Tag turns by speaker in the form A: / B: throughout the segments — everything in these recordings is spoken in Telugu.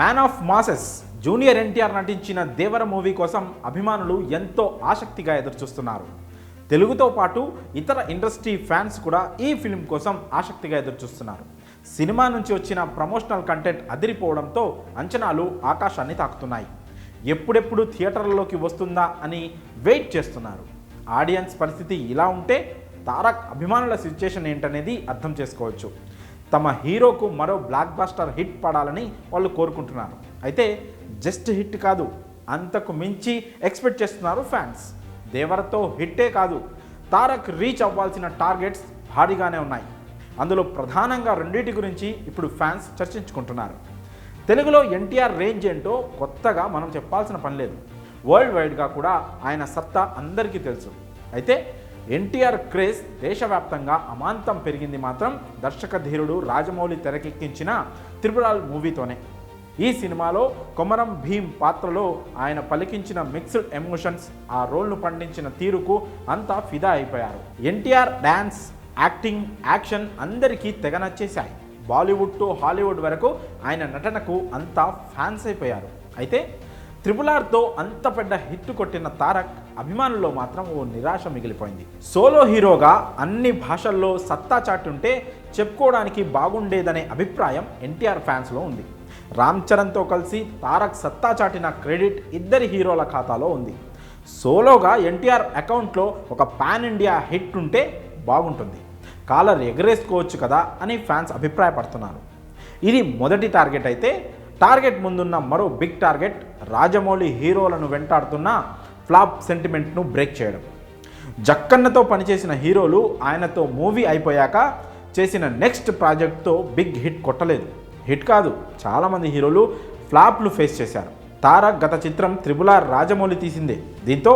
A: Man of masses junior NTR నటించిన దేవర మూవీ కోసం అభిమానులు ఎంతో ఆసక్తిగా ఎదురుచూస్తున్నారు. తెలుగుతో పాటు ఇతర ఇండస్ట్రీ ఫ్యాన్స్ కూడా ఈ ఫిల్మ్ కోసం ఆసక్తిగా ఎదురుచూస్తున్నారు. సినిమా నుంచి వచ్చిన ప్రమోషనల్ కంటెంట్ అదిరిపోవడంతో అంచనాలు ఆకాశాన్ని తాకుతున్నాయి. ఎప్పుడెప్పుడు థియేటర్లలోకి వస్తుందా అని వెయిట్ చేస్తున్నారు. ఆడియన్స్ పరిస్థితి ఇలా ఉంటే తారక్ అభిమానుల సిచ్యుయేషన్ ఏంటనేది అర్థం చేసుకోవచ్చు. తమ హీరోకు మరో బ్లాక్ బస్టర్ హిట్ పడాలని వాళ్ళు కోరుకుంటున్నారు. అయితే జస్ట్ హిట్ కాదు, అంతకు మించి ఎక్స్పెక్ట్ చేస్తున్నారు ఫ్యాన్స్. దేవరతో హిట్టే కాదు, తారక్ రీచ్ అవ్వాల్సిన టార్గెట్స్ భారీగానే ఉన్నాయి. అందులో ప్రధానంగా రెండింటి గురించి ఇప్పుడు ఫ్యాన్స్ చర్చించుకుంటున్నారు. తెలుగులో ఎన్టీఆర్ రేంజ్ ఏంటో కొత్తగా మనం చెప్పాల్సిన పని లేదు. వరల్డ్ వైడ్గా కూడా ఆయన సత్తా అందరికీ తెలుసు. అయితే ఎన్టీఆర్ క్రేజ్ దేశవ్యాప్తంగా అమాంతం పెరిగింది మాత్రం దర్శక ధీరుడు రాజమౌళి తెరకెక్కించిన త్రిపురాల్ మూవీతోనే. ఈ సినిమాలో కొమరం భీమ్ పాత్రలో ఆయన పలికించిన మిక్స్డ్ ఎమోషన్స్, ఆ రోల్ను పండించిన తీరుకు అంతా ఫిదా అయిపోయారు. ఎన్టీఆర్ డ్యాన్స్, యాక్టింగ్, యాక్షన్ అందరికీ తెగ నచ్చేశాయి. బాలీవుడ్ టు హాలీవుడ్ వరకు ఆయన నటనకు అంతా ఫ్యాన్స్ అయిపోయారు. అయితే త్రిపులార్తో అంత పెద్ద హిట్ కొట్టిన తారక్ అభిమానుల్లో మాత్రం ఓ నిరాశ మిగిలిపోయింది. సోలో హీరోగా అన్ని భాషల్లో సత్తా చాటుంటే చెప్పుకోవడానికి బాగుండేదనే అభిప్రాయం ఎన్టీఆర్ ఫ్యాన్స్లో ఉంది. రామ్ చరణ్తో కలిసి తారక్ సత్తా చాటిన క్రెడిట్ ఇద్దరి హీరోల ఖాతాలో ఉంది. సోలోగా ఎన్టీఆర్ అకౌంట్లో ఒక పాన్ ఇండియా హిట్ ఉంటే బాగుంటుంది, కాలర్ ఎగరేసుకోవచ్చు కదా అని ఫ్యాన్స్ అభిప్రాయపడుతున్నారు. ఇది మొదటి టార్గెట్. అయితే టార్గెట్ ముందున్న మరో బిగ్ టార్గెట్ రాజమౌళి హీరోలను వెంటాడుతున్న ఫ్లాప్ సెంటిమెంట్ను బ్రేక్ చేయడం. జక్కన్నతో పనిచేసిన హీరోలు ఆయనతో మూవీ అయిపోయాక చేసిన నెక్స్ట్ ప్రాజెక్ట్తో బిగ్ హిట్ కొట్టలేదు. హిట్ కాదు, చాలామంది హీరోలు ఫ్లాప్లు ఫేస్ చేశారు. తారక్ గత చిత్రం త్రిపులార్ రాజమౌళి తీసిందే. దీంతో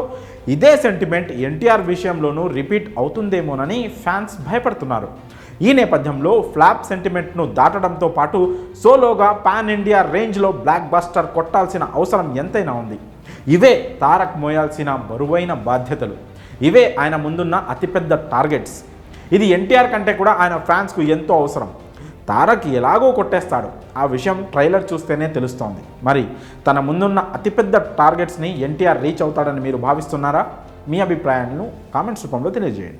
A: ఇదే సెంటిమెంట్ ఎన్టీఆర్ విషయంలోనూ రిపీట్ అవుతుందేమోనని ఫ్యాన్స్ భయపడుతున్నారు. ఈ నేపథ్యంలో ఫ్లాప్ సెంటిమెంట్ను దాటడంతో పాటు సోలోగా పాన్ ఇండియా రేంజ్లో బ్లాక్ బస్టర్ కొట్టాల్సిన అవసరం ఎంతైనా ఉంది. ఇవే తారక్ మోయాల్సిన బరువైన బాధ్యతలు. ఇవే ఆయన ముందున్న అతిపెద్ద టార్గెట్స్. ఇది ఎన్టీఆర్ కంటే కూడా ఆయన ఫ్యాన్స్కు ఎంతో అవసరం. తారక్ ఎలాగో కొట్టేస్తాడు, ఆ విషయం ట్రైలర్ చూస్తేనే తెలుస్తోంది. మరి తన ముందున్న అతిపెద్ద టార్గెట్స్ని ఎన్టీఆర్ రీచ్ అవుతాడని మీరు భావిస్తున్నారా? మీ అభిప్రాయాలను కామెంట్స్ రూపంలో తెలియజేయండి.